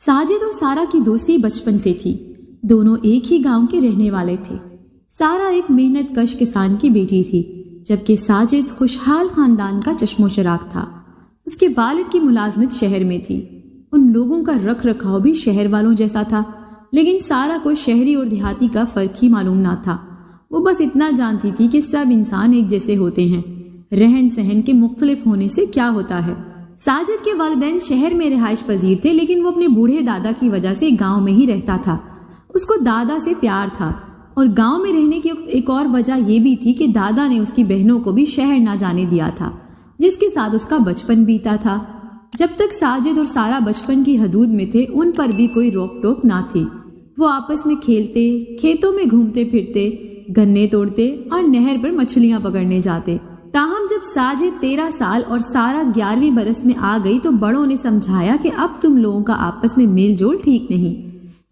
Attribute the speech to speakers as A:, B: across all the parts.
A: ساجد اور سارا کی دوستی بچپن سے تھی۔ دونوں ایک ہی گاؤں کے رہنے والے تھے۔ سارا ایک محنت کش کسان کی بیٹی تھی، جبکہ ساجد خوشحال خاندان کا چشم و چراغ تھا۔ اس کے والد کی ملازمت شہر میں تھی۔ ان لوگوں کا رکھ رکھاؤ بھی شہر والوں جیسا تھا، لیکن سارا کو شہری اور دیہاتی کا فرق ہی معلوم نہ تھا۔ وہ بس اتنا جانتی تھی کہ سب انسان ایک جیسے ہوتے ہیں، رہن سہن کے مختلف ہونے سے کیا ہوتا ہے۔ ساجد کے والدین شہر میں رہائش پذیر تھے، لیکن وہ اپنے بوڑھے دادا کی وجہ سے گاؤں میں ہی رہتا تھا۔ اس کو دادا سے پیار تھا، اور گاؤں میں رہنے کی ایک اور وجہ یہ بھی تھی کہ دادا نے اس کی بہنوں کو بھی شہر نہ جانے دیا تھا، جس کے ساتھ اس کا بچپن بیتا تھا۔ جب تک ساجد اور سارا بچپن کی حدود میں تھے، ان پر بھی کوئی روک ٹوک نہ تھی۔ وہ آپس میں کھیلتے، کھیتوں میں گھومتے پھرتے، گنے توڑتے اور نہر پر مچھلیاں پکڑنے جاتے۔ تاہم جب ساجد 13 سال اور سارا 11ویں برس میں آ گئی تو بڑوں نے سمجھایا کہ اب تم لوگوں کا آپس میں میل جول ٹھیک نہیں،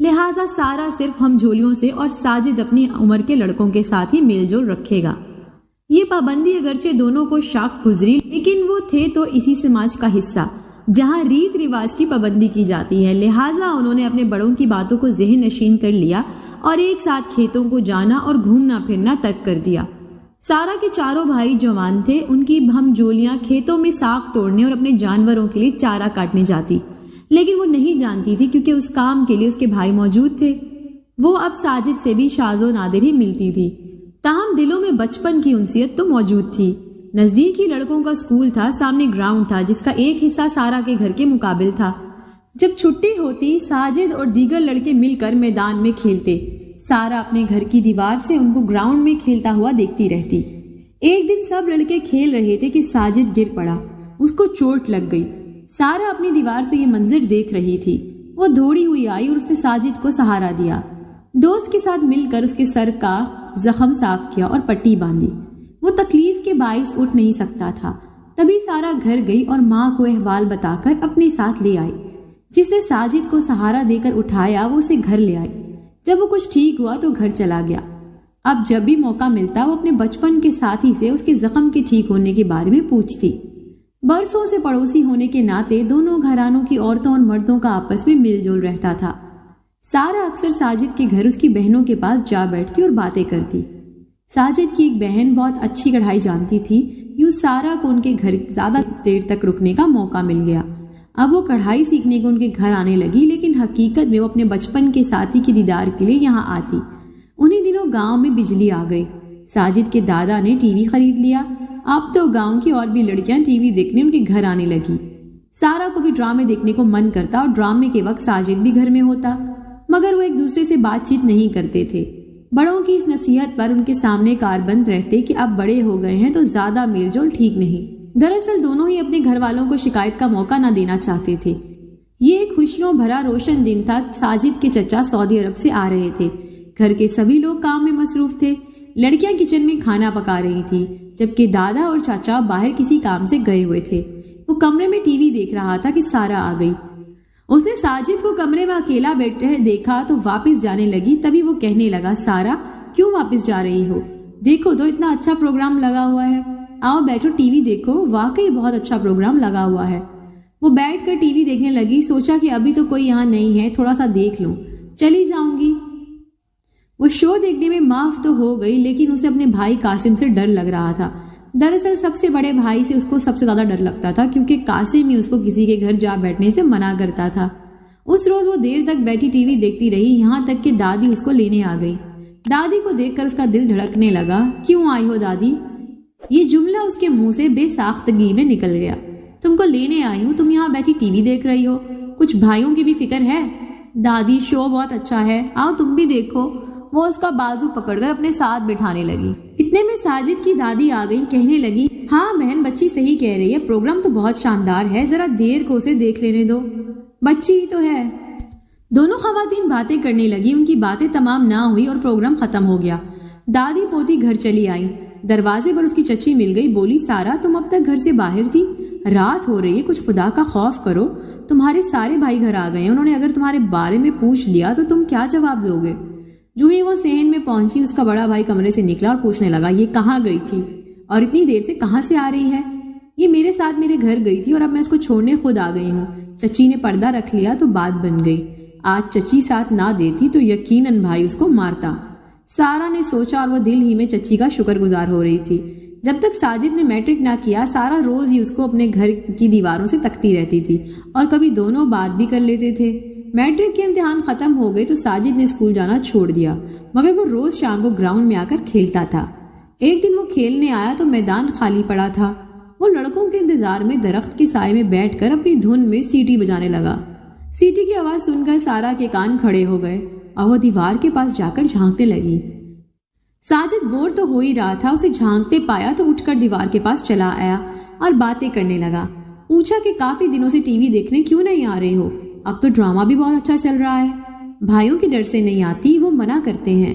A: لہٰذا سارا صرف ہم جھولیوں سے اور ساجد اپنی عمر کے لڑکوں کے ساتھ ہی میل جول رکھے گا۔ یہ پابندی اگرچہ دونوں کو شاق گزری، لیکن وہ تھے تو اسی سماج کا حصہ جہاں ریت رواج کی پابندی کی جاتی ہے، لہٰذا انہوں نے اپنے بڑوں کی باتوں کو ذہن نشین کر لیا اور ایک ساتھ کھیتوں کو جانا اور گھومنا پھرنا ترک کر دیا۔ سارا کے چاروں بھائی جوان تھے، ان کی ہم جولیاں کھیتوں میں ساگ توڑنے اور اپنے جانوروں کے لیے چارہ کاٹنے جاتی، لیکن وہ نہیں جانتی تھی کیونکہ اس کام کے لیے اس کے بھائی موجود تھے۔ وہ اب ساجد سے بھی شاذ و نادر ہی ملتی تھی، تاہم دلوں میں بچپن کی انسیت تو موجود تھی۔ نزدیک ہی لڑکوں کا اسکول تھا، سامنے گراؤنڈ تھا جس کا ایک حصہ سارا کے گھر کے مقابل تھا۔ جب چھٹی ہوتی، ساجد اور دیگر لڑکے مل کر میدان میں کھیلتے۔ سارا اپنے گھر کی دیوار سے ان کو گراؤنڈ میں کھیلتا ہوا دیکھتی رہتی۔ ایک دن سب لڑکے کھیل رہے تھے کہ ساجد گر پڑا، اس کو چوٹ لگ گئی۔ سارا اپنی دیوار سے یہ منظر دیکھ رہی تھی۔ وہ دوڑی ہوئی آئی اور اس نے ساجد کو سہارا دیا۔ دوست کے ساتھ مل کر اس کے سر کا زخم صاف کیا اور پٹی باندھی۔ وہ تکلیف کے باعث اٹھ نہیں سکتا تھا۔ تبھی سارا گھر گئی اور ماں کو احوال بتا کر اپنے ساتھ لے آئی۔ جس نے ساجد کو سہارا دے کر اٹھایا، وہ اسے گھر لے آئی۔ جب وہ کچھ ٹھیک ہوا تو گھر چلا گیا۔ اب جب بھی موقع ملتا، وہ اپنے بچپن کے ساتھی سے اس کے زخم کے ٹھیک ہونے کے بارے میں پوچھتی۔ برسوں سے پڑوسی ہونے کے ناطے دونوں گھرانوں کی عورتوں اور مردوں کا آپس میں مل جول رہتا تھا۔ سارا اکثر ساجد کے گھر اس کی بہنوں کے پاس جا بیٹھتی اور باتیں کرتی۔ ساجد کی ایک بہن بہت اچھی کڑھائی جانتی تھی، یوں سارا کو ان کے گھر زیادہ دیر تک رکنے کا موقع مل گیا۔ اب وہ کڑھائی سیکھنے کو ان کے گھر آنے لگی، لیکن حقیقت میں وہ اپنے بچپن کے ساتھی کی دیدار کے لیے یہاں آتی۔ انہی دنوں گاؤں میں بجلی آ گئی۔ ساجد کے دادا نے ٹی وی خرید لیا۔ اب تو گاؤں کی اور بھی لڑکیاں ٹی وی دیکھنے ان کے گھر آنے لگی۔ سارا کو بھی ڈرامے دیکھنے کو من کرتا اور ڈرامے کے وقت ساجد بھی گھر میں ہوتا، مگر وہ ایک دوسرے سے بات چیت نہیں کرتے تھے۔ بڑوں کی اس نصیحت پر ان کے سامنے کاربند رہتے کہ اب بڑے ہو گئے ہیں تو زیادہ میل جول ٹھیک نہیں۔ دراصل دونوں ہی اپنے گھر والوں کو شکایت کا موقع نہ دینا چاہتے تھے۔ یہ ایک خوشیوں بھرا روشن دن تھا۔ ساجد کے چچا سعودی عرب سے آ رہے تھے۔ گھر کے سبھی لوگ کام میں مصروف تھے۔ لڑکیاں کچن میں کھانا پکا رہی تھی، جبکہ دادا اور چاچا باہر کسی کام سے گئے ہوئے تھے۔ وہ کمرے میں ٹی وی دیکھ رہا تھا کہ سارا آ گئی۔ اس نے ساجد کو کمرے میں اکیلا بیٹھے دیکھا تو واپس جانے لگی۔ تبھی وہ کہنے لگا، سارا کیوں واپس جا رہی ہو؟ دیکھو تو اتنا اچھا پروگرام لگا ہوا ہے، آؤ بیٹھو ٹی وی دیکھو، واقعی بہت اچھا پروگرام لگا ہوا ہے۔ وہ بیٹھ کر ٹی وی دیکھنے لگی، سوچا کہ ابھی تو کوئی یہاں نہیں ہے، تھوڑا سا دیکھ لوں، چلی جاؤں گی۔ وہ شو دیکھنے میں معاف تو ہو گئی، لیکن اسے اپنے بھائی قاسم سے ڈر لگ رہا تھا۔ دراصل سب سے بڑے بھائی سے اس کو سب سے زیادہ ڈر لگتا تھا، کیونکہ قاسم ہی اس کو کسی کے گھر جا بیٹھنے سے منع کرتا تھا۔ اس روز وہ دیر تک بیٹھی ٹی وی دیکھتی رہی، یہاں تک کہ دادی اس کو لینے آ گئی۔ دادی کو دیکھ کر اس کا دل دھڑکنے لگا۔ کیوں آئی ہو دادی؟ یہ جملہ اس کے منہ سے بے ساختگی میں نکل گیا۔ تم کو لینے آئی ہوں، تم یہاں بیٹھی ٹی وی دیکھ رہی ہو، کچھ بھائیوں کی بھی فکر ہے؟ دادی شو بہت اچھا ہے، آؤ تم بھی دیکھو۔ وہ اس کا بازو پکڑ کر اپنے ساتھ بٹھانے لگی۔ اتنے میں ساجد کی دادی آ گئی، کہنے لگی، ہاں بہن بچی صحیح کہہ رہی ہے، پروگرام تو بہت شاندار ہے، ذرا دیر کو اسے دیکھ لینے دو، بچی ہی تو ہے۔ دونوں خواتین باتیں کرنے لگی، ان کی باتیں تمام نہ ہوئی اور پروگرام ختم ہو گیا۔ دادی پوتی گھر چلی آئی۔ دروازے پر اس کی چچی مل گئی، بولی، سارا تم اب تک گھر سے باہر تھی، رات ہو رہی ہے، کچھ خدا کا خوف کرو، تمہارے سارے بھائی گھر آ گئے ہیں، انہوں نے اگر تمہارے بارے میں پوچھ لیا تو تم کیا جواب دو گے؟ جو ہی وہ صحن میں پہنچی، اس کا بڑا بھائی کمرے سے نکلا اور پوچھنے لگا، یہ کہاں گئی تھی اور اتنی دیر سے کہاں سے آ رہی ہے؟ یہ میرے ساتھ میرے گھر گئی تھی اور اب میں اس کو چھوڑنے خود آ گئی ہوں۔ چچی نے پردہ رکھ لیا تو بات بن گئی۔ آج چچی ساتھ نہ دیتی تو یقیناً بھائی اس کو مارتا۔ سارا نے سوچا اور وہ دل ہی میں چچی کا شکر گزار ہو رہی تھی۔ جب تک ساجد نے میٹرک نہ کیا، سارا روز ہی اس کو اپنے گھر کی دیواروں سے تکتی رہتی تھی اور کبھی دونوں بات بھی کر لیتے تھے۔ میٹرک کے امتحان ختم ہو گئے تو ساجد نے اسکول جانا چھوڑ دیا، مگر وہ روز شام کو گراؤنڈ میں آ کر کھیلتا تھا۔ ایک دن وہ کھیلنے آیا تو میدان خالی پڑا تھا۔ وہ لڑکوں کے انتظار میں درخت کے سائے میں بیٹھ کر اپنی دھن میں سیٹی بجانے لگا۔ سیٹی کی آواز سن کر سارا کے کان کھڑے ہو گئے اور وہ دیوار کے پاس جا کر جھانکنے لگی۔ ساجد بور تو ہو ہی رہا تھا، اسے جھانکتے پایا تو اٹھ کر دیوار کے پاس چلا آیا اور باتیں کرنے لگا۔ پوچھا کہ کافی دنوں سے ٹی وی دیکھنے کیوں نہیں آ رہے ہو؟ اب تو ڈرامہ بھی بہت اچھا چل رہا ہے۔ بھائیوں کے ڈر سے نہیں آتی، وہ منع کرتے ہیں۔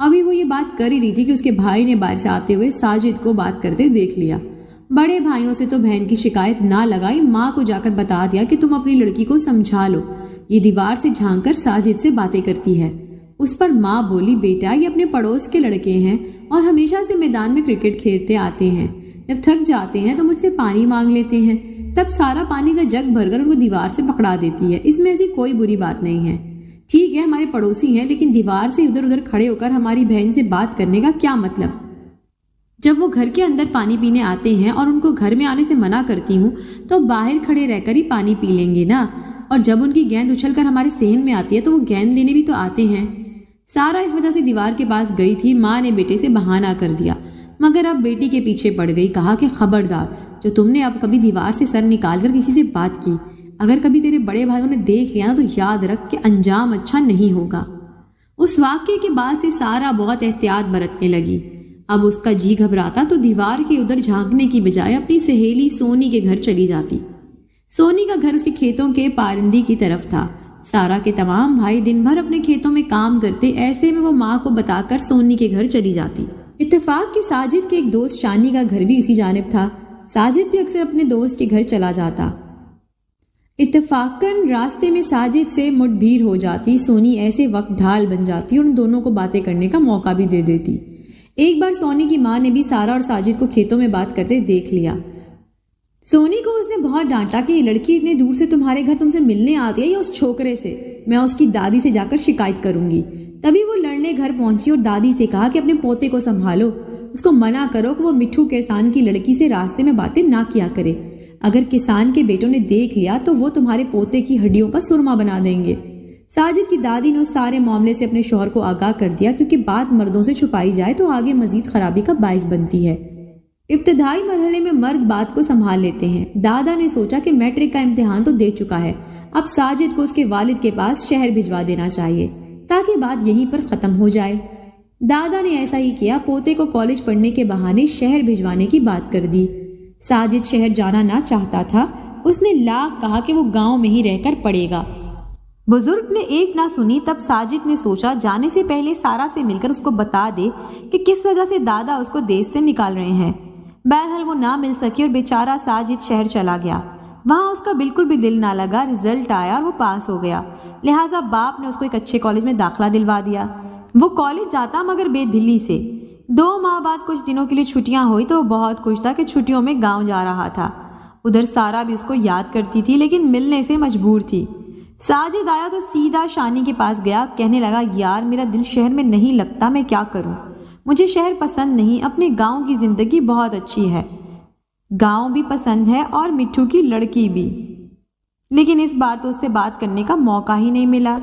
A: ابھی وہ یہ بات کر ہی رہی تھی کہ اس کے بھائی نے باہر سے آتے ہوئے ساجد کو بات کرتے دیکھ لیا۔ بڑے بھائیوں سے تو بہن کی شکایت نہ لگائی، ماں کو جا کر بتا دیا کہ تم اپنی لڑکی کو سمجھا لو، یہ دیوار سے جھانک کر ساجد سے باتیں کرتی ہے۔ اس پر ماں بولی، بیٹا یہ اپنے پڑوس کے لڑکے ہیں اور ہمیشہ سے میدان میں کرکٹ کھیلتے آتے ہیں، جب تھک جاتے ہیں تو مجھ سے پانی مانگ لیتے ہیں، تب سارا پانی کا جگ بھر کر ان کو دیوار سے پکڑا دیتی ہے۔ اس میں ایسی کوئی بری بات نہیں ہے۔ ٹھیک ہے ہمارے پڑوسی ہیں، لیکن دیوار سے ادھر ادھر کھڑے ہو کر ہماری بہن سے بات کرنے کا کیا مطلب؟ جب وہ گھر کے اندر پانی پینے آتے ہیں اور ان کو گھر میں آنے سے منع کرتی ہوں تو باہر کھڑے رہ کر ہی پانی پی لیں گے نا، اور جب ان کی گیند اچھل کر ہمارے صحن میں آتی ہے تو وہ گیند دینے بھی تو آتے ہیں۔ سارا اس وجہ سے دیوار کے پاس گئی تھی۔ ماں نے بیٹے سے بہانہ کر دیا، مگر اب بیٹی کے پیچھے پڑ گئی۔ کہا کہ خبردار، جو تم نے اب کبھی دیوار سے سر نکال کر کسی سے بات کی، اگر کبھی تیرے بڑے بھائیوں نے دیکھ لیا تو یاد رکھ کہ انجام اچھا نہیں ہوگا۔ اس واقعے کے بعد سے سارا بہت احتیاط برتنے لگی۔ اب اس کا جی گھبراتا تو دیوار کے ادھر جھانکنے کی بجائے اپنی سہیلی سونی کے گھر چلی جاتی۔ سونی کا گھر اس کے کھیتوں کے پارندی کی طرف تھا۔ سارا کے تمام بھائی دن بھر اپنے کھیتوں میں کام کرتے، ایسے میں وہ ماں کو بتا کر سونی کے گھر چلی جاتی۔ اتفاق کہ ساجد کے ایک دوست شانی کا گھر بھی اسی جانب تھا۔ ساجد بھی اکثر اپنے دوست کے گھر چلا جاتا۔ اتفاقاً راستے میں ساجد سے مٹ بھیڑ ہو جاتی۔ سونی ایسے وقت ڈھال بن جاتی اور ان دونوں کو باتیں کرنے کا موقع بھی دے دیتی۔ ایک بار سونی کی ماں نے بھی سارا اور ساجد کو کھیتوں میں بات کرتے دیکھ لیا۔ سونی کو اس نے بہت ڈانٹا کہ یہ لڑکی اتنے دور سے تمہارے گھر تم سے ملنے آتی ہے یا اس چھوکرے سے؟ میں اس کی دادی سے جا کر شکایت کروں گی۔ تبھی وہ لڑنے گھر پہنچی اور دادی سے کہا کہ اپنے پوتے کو سنبھالو، اس کو منع کرو کہ وہ مٹھو کسان کی لڑکی سے راستے میں باتیں نہ کیا کرے۔ اگر کسان کے بیٹوں نے دیکھ لیا تو وہ تمہارے پوتے کی ہڈیوں کا سرما بنا دیں گے۔ ساجد کی دادی نے اس سارے معاملے سے اپنے شوہر کو آگاہ کر دیا، کیونکہ بات مردوں سے چھپائی جائے تو آگے مزید خرابی کا باعث بنتی ہے۔ ابتدائی مرحلے میں مرد بات کو سنبھال لیتے ہیں۔ دادا نے سوچا کہ میٹرک کا امتحان تو دے چکا ہے، اب ساجد کو اس کے والد کے پاس شہر بھجوا دینا چاہیے تاکہ بات یہیں پر ختم ہو جائے۔ دادا نے ایسا ہی کیا، پوتے کو کالج پڑھنے کے بہانے شہر بھجوانے کی بات کر دی۔ ساجد شہر جانا نہ چاہتا تھا، اس نے لاکھ کہا کہ وہ گاؤں میں ہی رہ کر پڑھے گا۔ بزرگ نے ایک نہ سنی، تب ساجد نے سوچا جانے سے پہلے سارا سے مل کر اس کو بتا دے کہ کس وجہ سے دادا اس کو دیش سے نکال رہے ہیں۔ بہرحال وہ نہ مل سکی اور بیچارہ ساجد شہر چلا گیا۔ وہاں اس کا بالکل بھی دل نہ لگا۔ رزلٹ آیا اور وہ پاس ہو گیا، لہٰذا باپ نے اس کو ایک اچھے کالج میں داخلہ دلوا دیا۔ وہ کالج جاتا مگر بے دلی سے۔ 2 ماہ بعد کچھ دنوں کے لیے چھٹیاں ہوئی تو وہ بہت خوش تھا کہ چھٹیوں میں گاؤں جا رہا تھا۔ ادھر سارا بھی اس کو یاد کرتی تھی لیکن ملنے سے مجبور تھی۔ ساجد آیا تو سیدھا شانی کے پاس گیا، کہنے لگا یار میرا دل شہر میں نہیں لگتا، میں کیا کروں؟ مجھے شہر پسند نہیں، اپنے گاؤں کی زندگی بہت اچھی ہے۔ گاؤں بھی پسند ہے اور مٹھو کی لڑکی بھی، لیکن اس بار تو اس سے بات کرنے کا موقع ہی نہیں ملا۔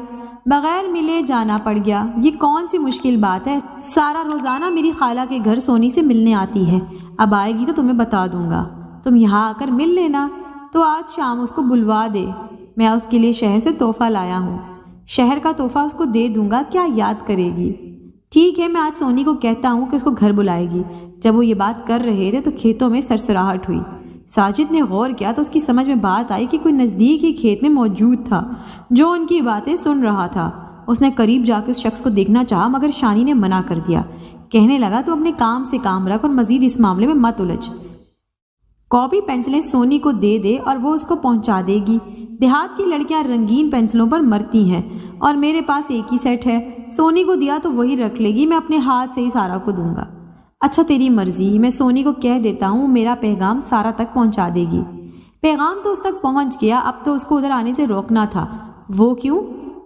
A: بغیر ملے جانا پڑ گیا۔ یہ کون سی مشکل بات ہے؟ سارا روزانہ میری خالہ کے گھر سونی سے ملنے آتی ہے، اب آئے گی تو تمہیں بتا دوں گا، تم یہاں آ کر مل لینا۔ تو آج شام اس کو بلوا دے، میں اس کے لیے شہر سے تحفہ لایا ہوں، شہر کا تحفہ اس کو دے دوں گا، کیا یاد کرے گی؟ ٹھیک ہے، میں آج سونی کو کہتا ہوں کہ اس کو گھر بلائے گی۔ جب وہ یہ بات کر رہے تھے تو کھیتوں میں سرسراہٹ ہوئی۔ ساجد نے غور کیا تو اس کی سمجھ میں بات آئی کہ کوئی نزدیک ہی کھیت میں موجود تھا جو ان کی باتیں سن رہا تھا۔ اس نے قریب جا کے اس شخص کو دیکھنا چاہا مگر شانی نے منع کر دیا، کہنے لگا تو اپنے کام سے کام رکھ اور مزید اس معاملے میں مت الجھ۔ کاپی پینسلیں سونی کو دے دے اور وہ اس کو پہنچا دے گی۔ دیہات کی لڑکیاں رنگین پینسلوں پر مرتی ہیں اور میرے پاس ایک ہی سیٹ ہے، سونی کو دیا تو وہی رکھ لے گی، میں اپنے ہاتھ سے ہی سارا کو دوں گا۔ اچھا تیری مرضی، میں سونی کو کہہ دیتا ہوں میرا پیغام سارا تک پہنچا دے گی۔ پیغام تو اس تک پہنچ گیا، اب تو اس کو ادھر آنے سے روکنا تھا۔ وہ کیوں؟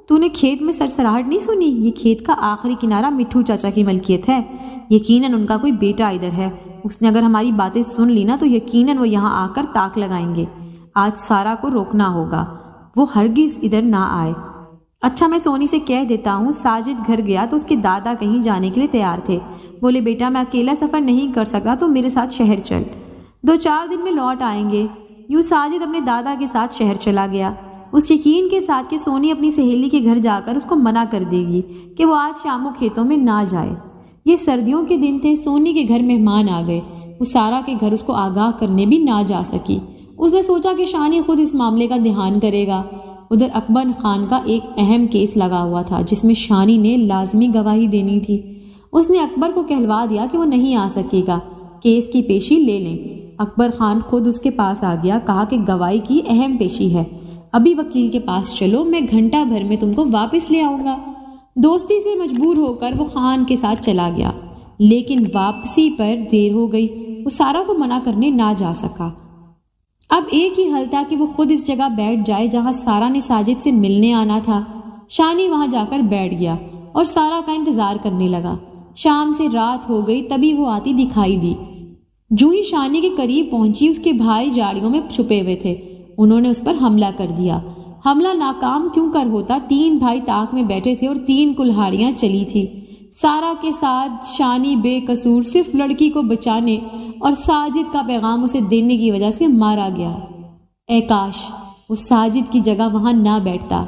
A: تو نے کھیت میں سرسراہٹ نہیں سنی؟ یہ کھیت کا آخری کنارہ مٹھو چاچا کی ملکیت ہے، یقیناً ان کا کوئی بیٹا ادھر ہے۔ اس نے اگر ہماری باتیں سن لی نا تو یقیناً وہ یہاں آ کر تاک لگائیں گے۔ آج سارا کو روکنا ہوگا، وہ ہرگز ادھر نہ آئے۔ اچھا میں سونی سے کہہ دیتا ہوں۔ ساجد گھر گیا تو اس کے دادا کہیں جانے کے لیے تیار تھے۔ بولے بیٹا میں اکیلا سفر نہیں کر سکتا تو میرے ساتھ شہر چل، 2-4 دن میں لوٹ آئیں گے۔ یوں ساجد اپنے دادا کے ساتھ شہر چلا گیا، اس یقین کے ساتھ کہ سونی اپنی سہیلی کے گھر جا کر اس کو منع کر دے گی کہ وہ آج شام کو کھیتوں میں نہ جائے۔ یہ سردیوں کے دن تھے، سونی کے گھر مہمان آ گئے، وہ سارا کے گھر اس کو آگاہ کرنے بھی نہ جا سکی۔ اس نے سوچا کہ شانی خود اس معاملے کا دھیان کرے گا۔ ادھر اکبر خان کا ایک اہم کیس لگا ہوا تھا جس میں شانی نے لازمی گواہی دینی تھی۔ اس نے اکبر کو کہلوا دیا کہ وہ نہیں آ سکے گا، کیس کی پیشی لے لیں۔ اکبر خان خود اس کے پاس آ گیا، کہا کہ گواہی کی اہم پیشی ہے، ابھی وکیل کے پاس چلو، میں گھنٹہ بھر میں تم کو واپس لے آؤں گا۔ دوستی سے مجبور ہو کر وہ خان کے ساتھ چلا گیا، لیکن واپسی پر دیر ہو گئی، وہ سارا کو منع کرنے نہ جا سکا۔ اب ایک ہی حل تھا کہ وہ خود اس جگہ بیٹھ جائے جہاں سارا نے ساجد سے ملنے آنا تھا۔ شانی وہاں جا کر بیٹھ گیا اور سارا کا انتظار کرنے لگا۔ شام سے رات ہو گئی، تبھی وہ آتی دکھائی دی۔ جو ہی شانی کے قریب پہنچی، اس کے بھائی جاڑیوں میں چھپے ہوئے تھے، انہوں نے اس پر حملہ کر دیا۔ حملہ ناکام کیوں کر ہوتا؟ 3 بھائی تاک میں بیٹھے تھے اور 3 کلہاڑیاں چلی تھی۔ سارا کے ساتھ شانی بے قصور صرف لڑکی کو بچانے اور ساجد کا پیغام اسے دینے کی وجہ سے مارا گیا۔ اے کاش وہ ساجد کی جگہ وہاں نہ بیٹھتا،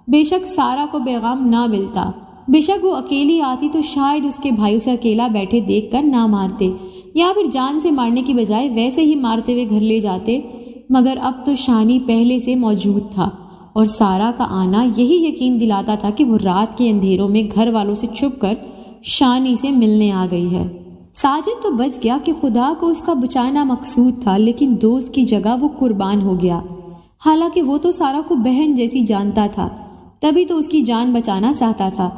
A: بے شک سارا کو پیغام نہ ملتا، بے شک وہ اکیلی آتی تو شاید اس کے بھائی اسے اکیلا بیٹھے دیکھ کر نہ مارتے، یا پھر جان سے مارنے کی بجائے ویسے ہی مارتے ہوئے گھر لے جاتے۔ مگر اب تو شانی پہلے سے موجود تھا اور سارا کا آنا یہی یقین دلاتا تھا کہ وہ رات کے اندھیروں میں گھر والوں سے چھپ کر شانی سے ملنے آ گئی ہے۔ ساجد تو بچ گیا کہ خدا کو اس کا بچانا مقصود تھا، لیکن دوست کی جگہ وہ قربان ہو گیا۔ حالانکہ وہ تو سارا کو بہن جیسی جانتا تھا، تبھی تو اس کی جان بچانا چاہتا تھا،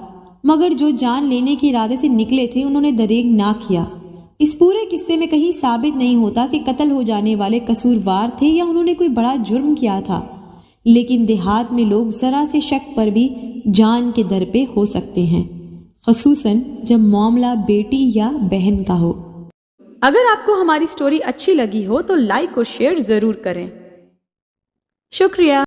A: مگر جو جان لینے کے ارادے سے نکلے تھے انہوں نے دریغ نہ کیا۔ اس پورے قصے میں کہیں ثابت نہیں ہوتا کہ قتل ہو جانے والے قصوروار تھے یا انہوں نے کوئی بڑا جرم کیا تھا، لیکن دیہات میں لوگ ذرا سے شک پر بھی جان کے در پہ ہو سکتے ہیں، خصوصاً جب معاملہ بیٹی یا بہن کا ہو۔ اگر آپ کو ہماری سٹوری اچھی لگی ہو تو لائک اور شیئر ضرور کریں۔ شکریہ۔